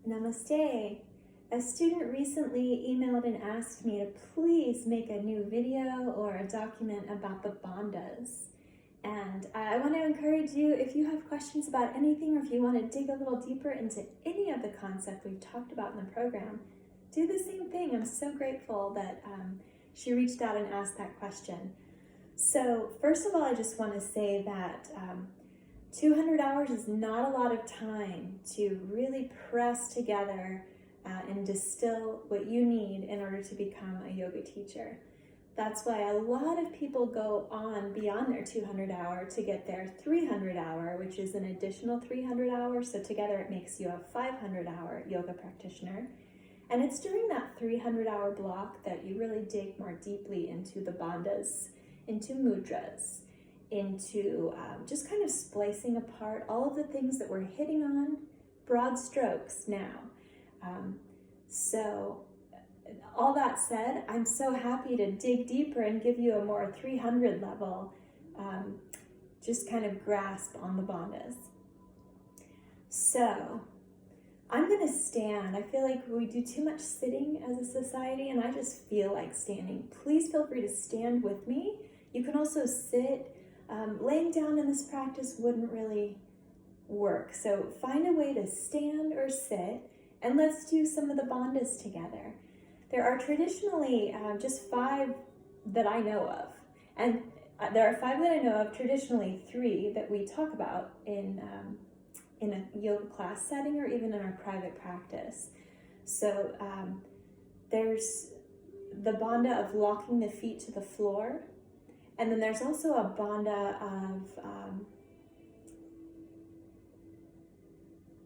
Namaste. A student recently emailed and asked me to please make a new video or a document about the Bhandas. And I want to encourage you, if you have questions about anything or if you want to dig a little deeper into any of the concepts we've talked about in the program, do the same thing. I'm so grateful that she reached out and asked that question. So first of all, I just want to say that 200 hours is not a lot of time to really press together and distill what you need in order to become a yoga teacher. That's why a lot of people go on beyond their 200 hour to get their 300 hour, which is an additional 300 hours. So together it makes you a 500 hour yoga practitioner. And it's during that 300 hour block that you really dig more deeply into the bandhas, into mudras, into just kind of splicing apart all of the things that we're hitting on, broad strokes now. So all that said, I'm so happy to dig deeper and give you a more 300 level, just kind of grasp on the bandhas. So I'm gonna stand. I feel like we do too much sitting as a society and I just feel like standing. Please feel free to stand with me. You can also sit. Laying down in this practice wouldn't really work. So find a way to stand or sit, and let's do some of the bandhas together. There are traditionally just 5 that I know of. And there are 5 that I know of, traditionally 3 that we talk about in a yoga class setting or even in our private practice. So there's the bandha of locking the feet to the floor. And then there's also a bandha of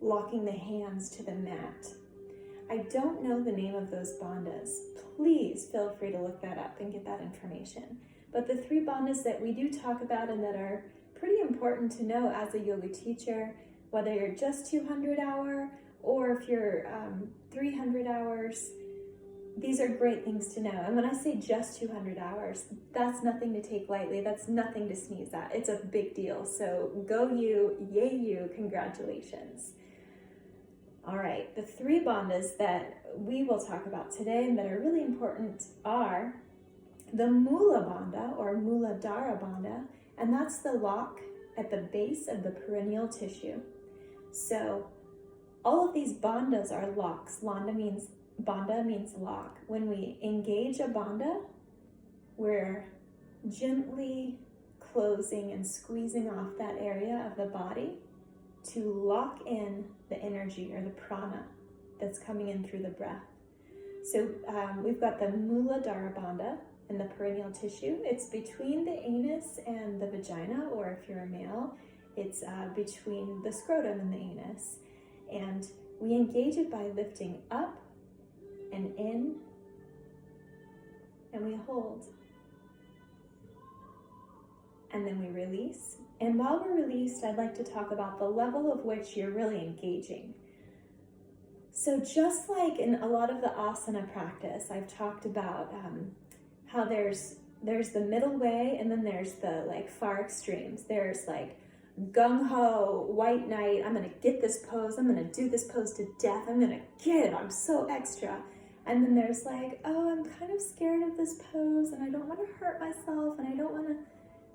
locking the hands to the mat. I don't know the name of those bandhas. Please feel free to look that up and get that information. But the 3 bandhas that we do talk about and that are pretty important to know as a yoga teacher, whether you're just 200 hour or if you're 300 hours, these are great things to know. And when I say just 200 hours, that's nothing to take lightly. That's nothing to sneeze at. It's a big deal. So go you, yay you, congratulations. All right, the 3 bandhas that we will talk about today and that are really important are the Mula Bandha or Muladhara Bandha, and that's the lock at the base of the perineal tissue. So all of these bandhas are locks. Bandha means lock. When we engage a bandha, we're gently closing and squeezing off that area of the body to lock in the energy or the prana that's coming in through the breath. So we've got the Muladhara Bandha in the perineal tissue. It's between the anus and the vagina, or if you're a male, it's between the scrotum and the anus. And we engage it by lifting up and in, and we hold. And then we release. And while we're released, I'd like to talk about the level of which you're really engaging. So just like in a lot of the asana practice, I've talked about how there's the middle way and then there's the like far extremes. There's like gung-ho, white knight, I'm gonna get this pose, I'm gonna do this pose to death, I'm gonna get it, I'm so extra. And then there's like, oh, I'm kind of scared of this pose and I don't want to hurt myself and I don't want to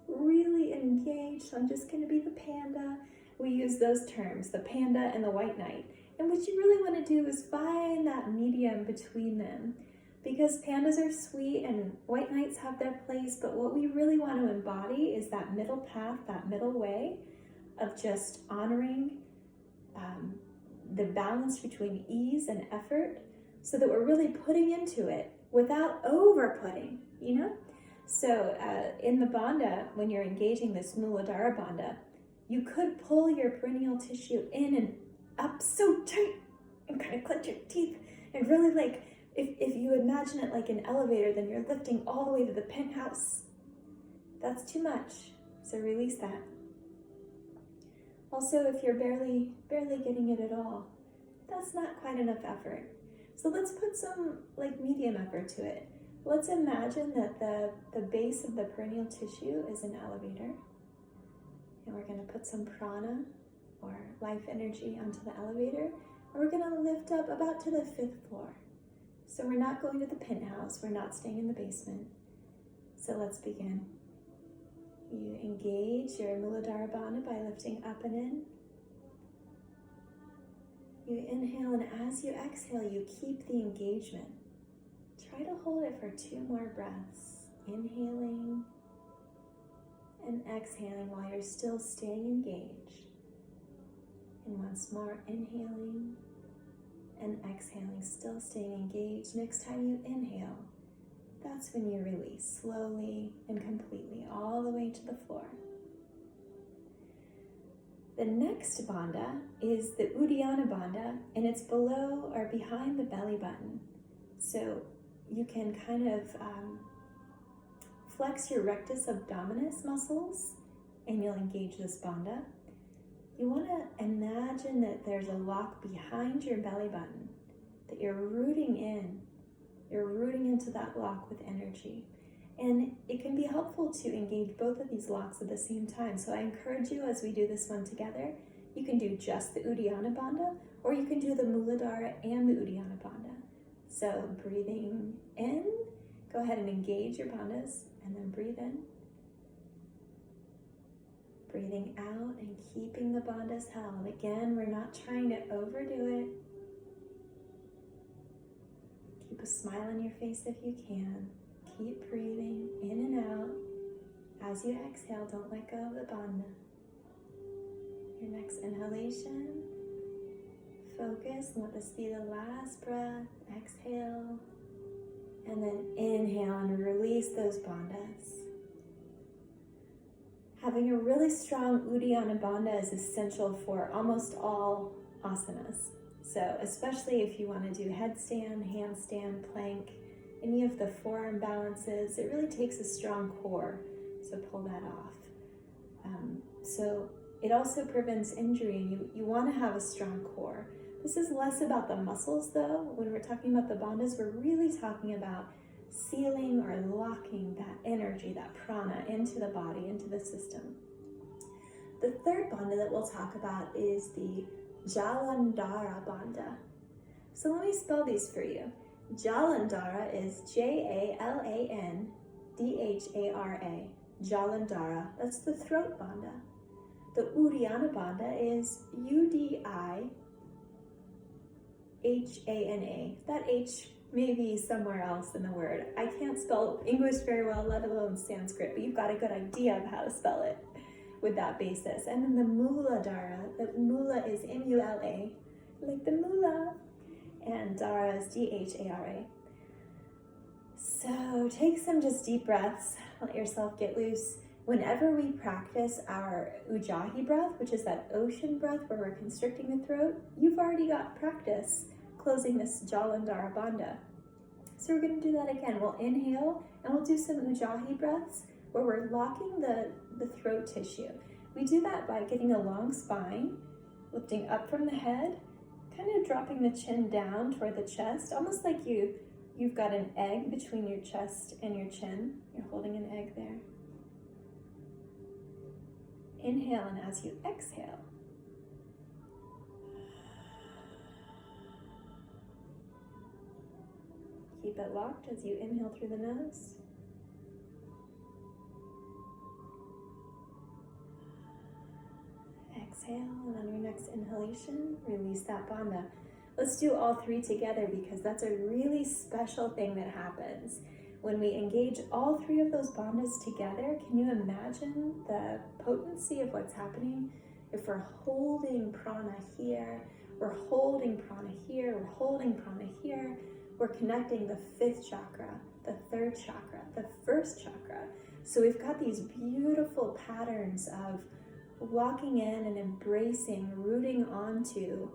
really engage, so I'm just going to be the panda. We use those terms, the panda and the white knight. And what you really want to do is find that medium between them, because pandas are sweet and white knights have their place, but what we really want to embody is that middle path, that middle way of just honoring the balance between ease and effort, so that we're really putting into it without over-putting, you know? So in the bandha, when you're engaging this Muladhara Bandha, you could pull your perineal tissue in and up so tight and kind of clench your teeth and really like, if you imagine it like an elevator, then you're lifting all the way to the penthouse. That's too much, so release that. Also, if you're barely getting it at all, that's not quite enough effort. So let's put some like medium effort to it. Let's imagine that the base of the perineal tissue is an elevator. And we're going to put some prana or life energy onto the elevator. And we're gonna lift up about to the 5th floor. So we're not going to the penthouse, we're not staying in the basement. So let's begin. You engage your Muladhara Bandha by lifting up and in. You inhale, and as you exhale, you keep the engagement. Try to hold it for 2 more breaths. Inhaling and exhaling while you're still staying engaged. And once more, inhaling and exhaling, still staying engaged. Next time you inhale, that's when you release slowly and completely all the way to the floor. The next bandha is the Uddiyana Bandha, and it's below or behind the belly button. So you can kind of flex your rectus abdominis muscles and you'll engage this bandha. You want to imagine that there's a lock behind your belly button, that you're rooting in. You're rooting into that lock with energy. And it can be helpful to engage both of these locks at the same time. So I encourage you, as we do this one together, you can do just the Uddiyana Bandha, or you can do the Muladhara and the Uddiyana Bandha. So breathing in, go ahead and engage your bandhas, and then breathe in. Breathing out and keeping the bandhas held. Again, we're not trying to overdo it. Keep a smile on your face if you can. Keep breathing in and out. As you exhale, don't let go of the bandha. Your next inhalation, focus, let this be the last breath. Exhale, and then inhale and release those bandhas. Having a really strong Uddiyana Bandha is essential for almost all asanas. So especially if you want to do headstand, handstand, plank, any of the forearm balances, it really takes a strong core, so pull that off. So it also prevents injury, and you want to have a strong core. This is less about the muscles though. When we're talking about the bandhas, we're really talking about sealing or locking that energy, that prana, into the body, into the system. The third bandha that we'll talk about is the Jalandhara Bandha. So let me spell these for you. Jalandhara is Jalandhara. Jalandhara. That's the throat bandha. The Uddiyana Bandha is Udihana. That H may be somewhere else in the word. I can't spell English very well, let alone Sanskrit, but you've got a good idea of how to spell it with that basis. And then the Muladhara, the Mula is M-U-L-A, like the Mula, and Dhara is D-H-A-R-A. So take some just deep breaths, let yourself get loose. Whenever we practice our Ujjayi breath, which is that ocean breath where we're constricting the throat, you've already got practice closing this Jalandhara Bandha. So we're going to do that again. We'll inhale and we'll do some Ujjayi breaths where we're locking the throat tissue. We do that by getting a long spine, lifting up from the head, kind of dropping the chin down toward the chest, almost like you've got an egg between your chest and your chin. You're holding an egg there. Inhale, and as you exhale, keep it locked as you inhale through the nose. Exhale, and on your next inhalation, release that bandha. Let's do all three together because that's a really special thing that happens. When we engage all three of those bandhas together, can you imagine the potency of what's happening? If we're holding prana here, we're holding prana here, we're holding prana here, we're connecting the 5th chakra, the 3rd chakra, the 1st chakra. So we've got these beautiful patterns of locking in and embracing, rooting onto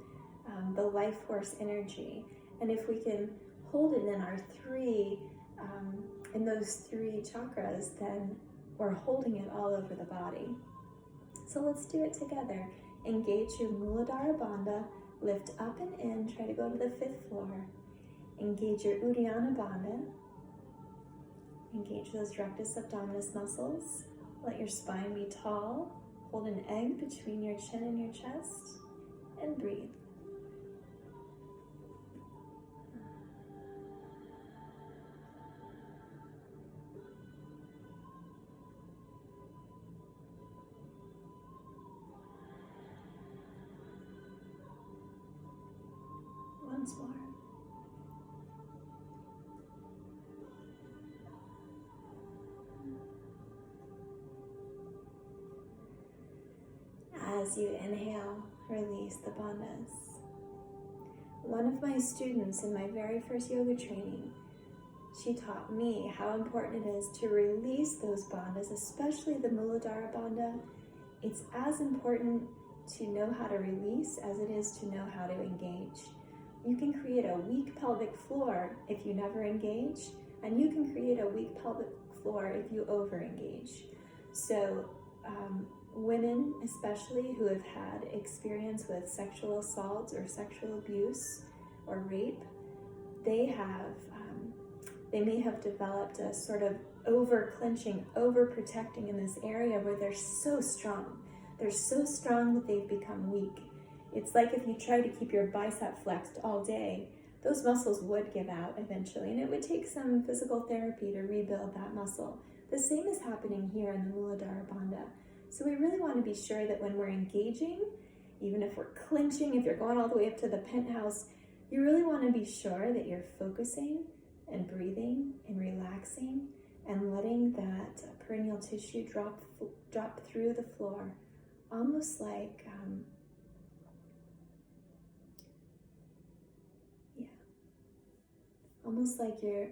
the life force energy. And if we can hold it in our in those 3 chakras, then we're holding it all over the body. So let's do it together. Engage your Muladhara Bandha, lift up and in, try to go to the 5th floor. Engage your Uddiyana Bandha. Engage those rectus abdominis muscles. Let your spine be tall. Hold an egg between your chin and your chest, and breathe. once more. As you inhale, release the bandhas. One of my students in my very first yoga training, she taught me how important it is to release those bandhas, especially the Muladhara Bandha. It's as important to know how to release as it is to know how to engage. You can create a weak pelvic floor if you never engage, and you can create a weak pelvic floor if you over-engage. So women, especially who have had experience with sexual assault or sexual abuse or rape, they may have developed a sort of over-clenching, over-protecting in this area where they're so strong. They're so strong that they've become weak. It's like if you try to keep your bicep flexed all day, those muscles would give out eventually, and it would take some physical therapy to rebuild that muscle. The same is happening here in the Muladhara Bandha. So we really want to be sure that when we're engaging, even if we're clenching, if you're going all the way up to the penthouse, you really want to be sure that you're focusing and breathing and relaxing and letting that perineal tissue drop through the floor, almost like almost like you're,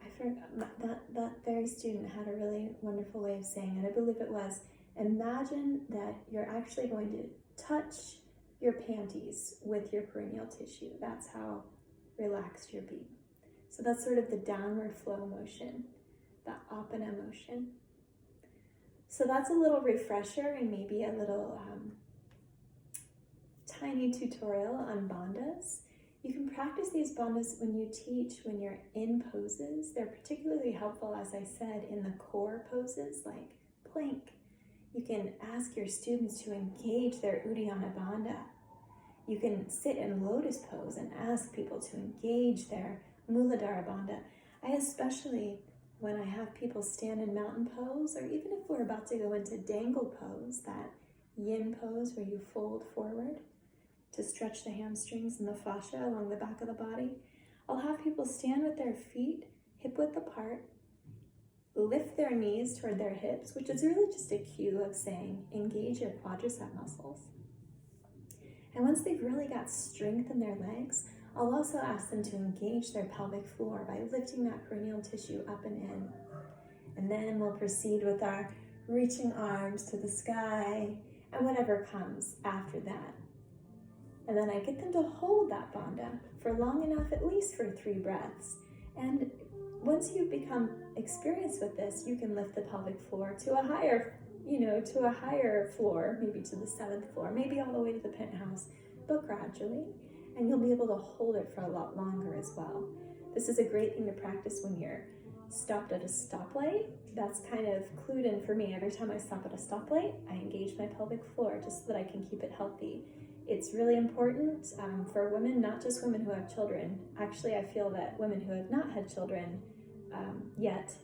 I forgot, that very student had a really wonderful way of saying it. I believe it was, imagine that you're actually going to touch your panties with your perineal tissue. That's how relaxed you're being. So that's sort of the downward flow motion, the apana motion. So that's a little refresher and maybe a little tiny tutorial on bandhas. You can practice these bandhas when you teach, when you're in poses. They're particularly helpful, as I said, in the core poses like plank. You can ask your students to engage their Uddiyana Bandha. You can sit in lotus pose and ask people to engage their Muladhara Bandha. I especially, when I have people stand in mountain pose, or even if we're about to go into dangle pose, that yin pose where you fold forward to stretch the hamstrings and the fascia along the back of the body, I'll have people stand with their feet hip width apart, lift their knees toward their hips, which is really just a cue of saying, engage your quadricep muscles. And once they've really got strength in their legs, I'll also ask them to engage their pelvic floor by lifting that perineal tissue up and in. And then we'll proceed with our reaching arms to the sky and whatever comes after that. And then I get them to hold that bandha for long enough, at least for 3 breaths. And once you become experienced with this, you can lift the pelvic floor to a higher, to a higher floor, maybe to the 7th floor, maybe all the way to the penthouse, but gradually. And you'll be able to hold it for a lot longer as well. This is a great thing to practice when you're stopped at a stoplight. That's kind of clued in for me. Every time I stop at a stoplight, I engage my pelvic floor just so that I can keep it healthy. It's really important for women, not just women who have children. Actually, I feel that women who have not had children yet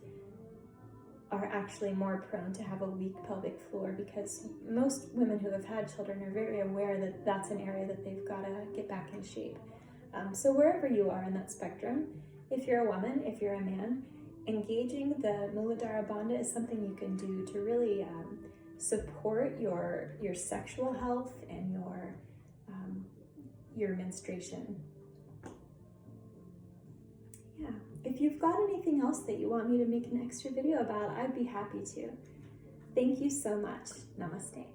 are actually more prone to have a weak pelvic floor, because most women who have had children are very aware that that's an area that they've got to get back in shape. So wherever you are in that spectrum, if you're a woman, if you're a man, engaging the Muladhara Bandha is something you can do to really support your sexual health and your menstruation. Yeah, if you've got anything else that you want me to make an extra video about, I'd be happy to. Thank you so much. Namaste.